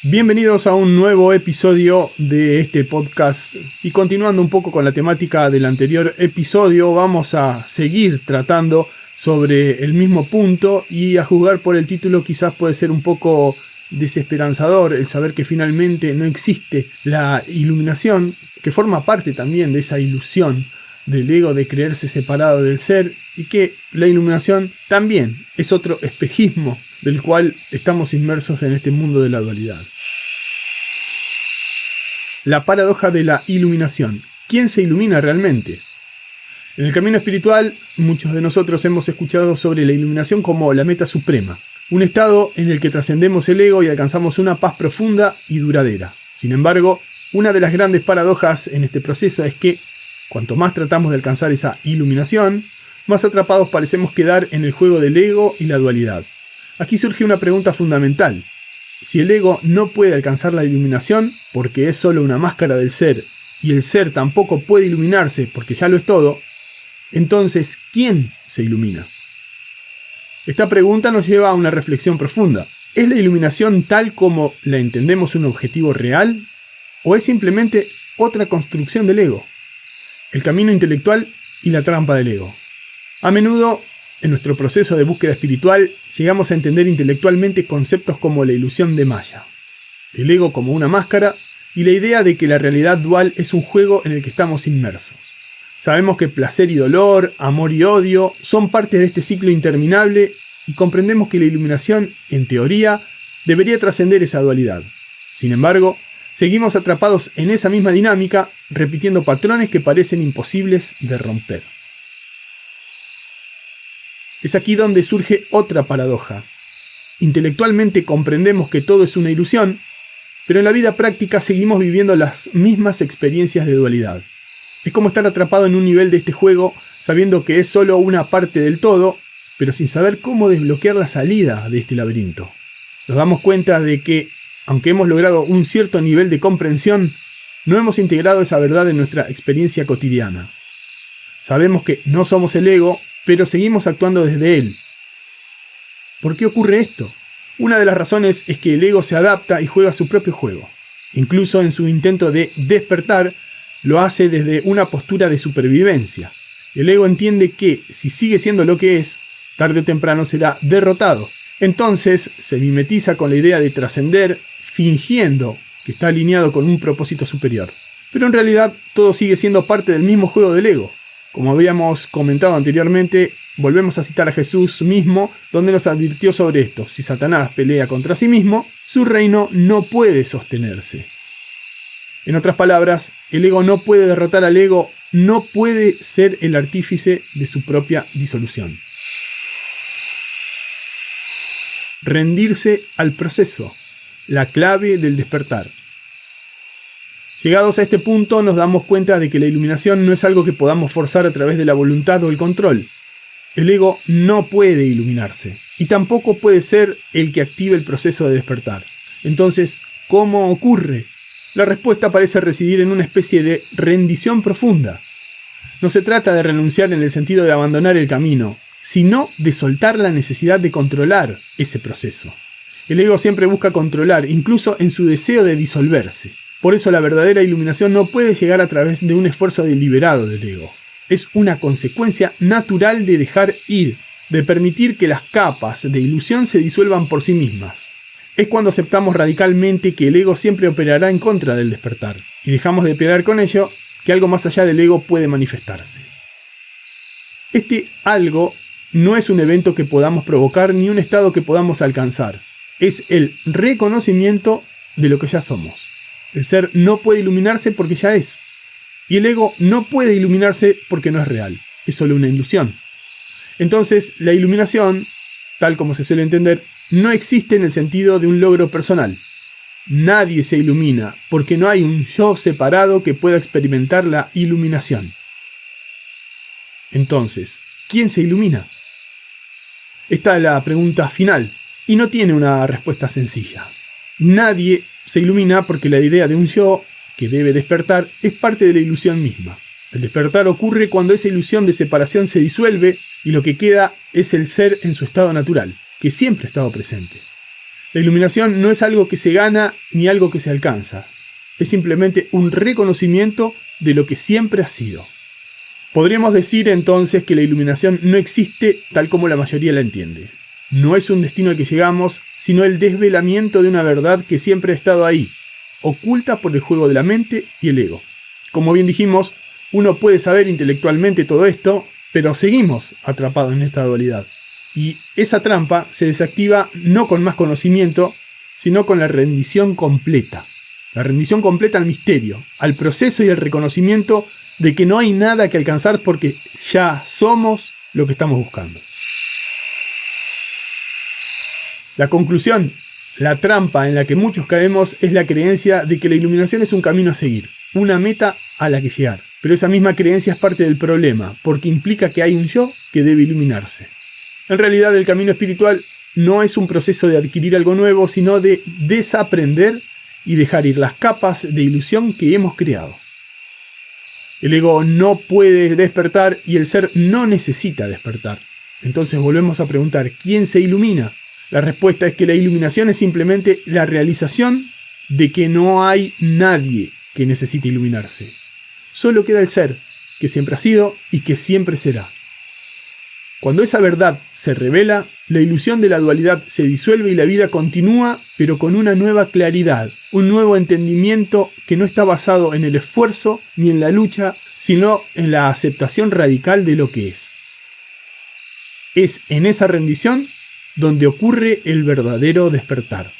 Bienvenidos a un nuevo episodio de este podcast y continuando un poco con la temática del anterior episodio, vamos a seguir tratando sobre el mismo punto y a juzgar por el título quizás puede ser un poco desesperanzador el saber que finalmente no existe la iluminación, que forma parte también de esa ilusión del ego de creerse separado del ser y que la iluminación también es otro espejismo del cual estamos inmersos en este mundo de la dualidad. La paradoja de la iluminación. ¿Quién se ilumina realmente? En el camino espiritual, muchos de nosotros hemos escuchado sobre la iluminación como la meta suprema, un estado en el que trascendemos el ego y alcanzamos una paz profunda y duradera. Sin embargo, una de las grandes paradojas en este proceso es que, cuanto más tratamos de alcanzar esa iluminación, más atrapados parecemos quedar en el juego del ego y la dualidad. Aquí surge una pregunta fundamental. Si el ego no puede alcanzar la iluminación porque es solo una máscara del ser y el ser tampoco puede iluminarse porque ya lo es todo, entonces, ¿quién se ilumina? Esta pregunta nos lleva a una reflexión profunda. ¿Es la iluminación tal como la entendemos un objetivo real o es simplemente otra construcción del ego? El camino intelectual y la trampa del ego. A menudo, en nuestro proceso de búsqueda espiritual, llegamos a entender intelectualmente conceptos como la ilusión de Maya, el ego como una máscara y la idea de que la realidad dual es un juego en el que estamos inmersos. Sabemos que placer y dolor, amor y odio son parte de este ciclo interminable y comprendemos que la iluminación, en teoría, debería trascender esa dualidad. Sin embargo, seguimos atrapados en esa misma dinámica, repitiendo patrones que parecen imposibles de romper. Es aquí donde surge otra paradoja. Intelectualmente comprendemos que todo es una ilusión, pero en la vida práctica seguimos viviendo las mismas experiencias de dualidad. Es como estar atrapado en un nivel de este juego, sabiendo que es solo una parte del todo, pero sin saber cómo desbloquear la salida de este laberinto. Nos damos cuenta de que, aunque hemos logrado un cierto nivel de comprensión, no hemos integrado esa verdad en nuestra experiencia cotidiana. Sabemos que no somos el ego, pero seguimos actuando desde él. ¿Por qué ocurre esto? Una de las razones es que el ego se adapta y juega su propio juego. Incluso en su intento de despertar, lo hace desde una postura de supervivencia. El ego entiende que, si sigue siendo lo que es, tarde o temprano será derrotado. Entonces se mimetiza con la idea de trascender, fingiendo que está alineado con un propósito superior. Pero en realidad todo sigue siendo parte del mismo juego del ego. Como habíamos comentado anteriormente, volvemos a citar a Jesús mismo, donde nos advirtió sobre esto. Si Satanás pelea contra sí mismo, su reino no puede sostenerse. En otras palabras, el ego no puede derrotar al ego, no puede ser el artífice de su propia disolución. Rendirse al proceso, la clave del despertar. Llegados a este punto nos damos cuenta de que la iluminación no es algo que podamos forzar a través de la voluntad o el control. El ego no puede iluminarse y tampoco puede ser el que active el proceso de despertar. Entonces, ¿cómo ocurre? La respuesta parece residir en una especie de rendición profunda. No se trata de renunciar en el sentido de abandonar el camino, sino de soltar la necesidad de controlar ese proceso. El ego siempre busca controlar, incluso en su deseo de disolverse. Por eso la verdadera iluminación no puede llegar a través de un esfuerzo deliberado del ego. Es una consecuencia natural de dejar ir, de permitir que las capas de ilusión se disuelvan por sí mismas. Es cuando aceptamos radicalmente que el ego siempre operará en contra del despertar, y dejamos de operar con ello, que algo más allá del ego puede manifestarse. Este algo no es un evento que podamos provocar ni un estado que podamos alcanzar. Es el reconocimiento de lo que ya somos. El ser no puede iluminarse porque ya es. Y el ego no puede iluminarse porque no es real. Es solo una ilusión. Entonces, la iluminación, tal como se suele entender, no existe en el sentido de un logro personal. Nadie se ilumina porque no hay un yo separado que pueda experimentar la iluminación. Entonces, ¿quién se ilumina? Esta es la pregunta final y no tiene una respuesta sencilla. Nadie se ilumina porque la idea de un yo que debe despertar es parte de la ilusión misma. El despertar ocurre cuando esa ilusión de separación se disuelve y lo que queda es el ser en su estado natural, que siempre ha estado presente. La iluminación no es algo que se gana ni algo que se alcanza. Es simplemente un reconocimiento de lo que siempre ha sido. Podríamos decir entonces que la iluminación no existe tal como la mayoría la entiende. No es un destino al que llegamos, sino el desvelamiento de una verdad que siempre ha estado ahí, oculta por el juego de la mente y el ego. Como bien dijimos, uno puede saber intelectualmente todo esto, pero seguimos atrapados en esta dualidad. Y esa trampa se desactiva no con más conocimiento, sino con la rendición completa. La rendición completa al misterio, al proceso y al reconocimiento de que no hay nada que alcanzar porque ya somos lo que estamos buscando. La conclusión, la trampa en la que muchos caemos es la creencia de que la iluminación es un camino a seguir, una meta a la que llegar. Pero esa misma creencia es parte del problema, porque implica que hay un yo que debe iluminarse. En realidad, el camino espiritual no es un proceso de adquirir algo nuevo, sino de desaprender y dejar ir las capas de ilusión que hemos creado. El ego no puede despertar y el ser no necesita despertar. Entonces volvemos a preguntar, ¿quién se ilumina? La respuesta es que la iluminación es simplemente la realización de que no hay nadie que necesite iluminarse. Solo queda el ser, que siempre ha sido y que siempre será. Cuando esa verdad se revela, la ilusión de la dualidad se disuelve y la vida continúa, pero con una nueva claridad, un nuevo entendimiento que no está basado en el esfuerzo ni en la lucha, sino en la aceptación radical de lo que es. Es en esa rendición donde ocurre el verdadero despertar.